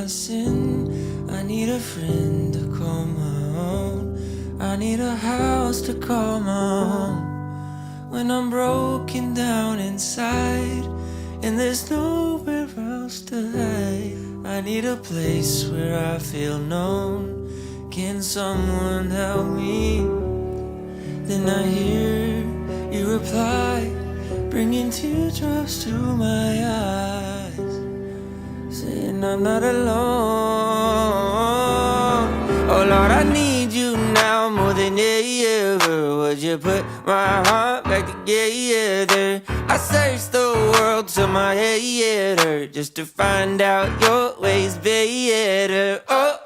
my sin. I need a friend to call my own. I need a house to call my home. When I'm broken down inside and there's nowhere else to hide, I need a place where I feel known. Can someone help me? Then I hear you reply, bringing teardrops to my eyes, saying I'm not alone. Oh Lord, I need you now more than ever. Would you put my heart back together? I searched the world till my head hurt, just to find out your ways better. Oh,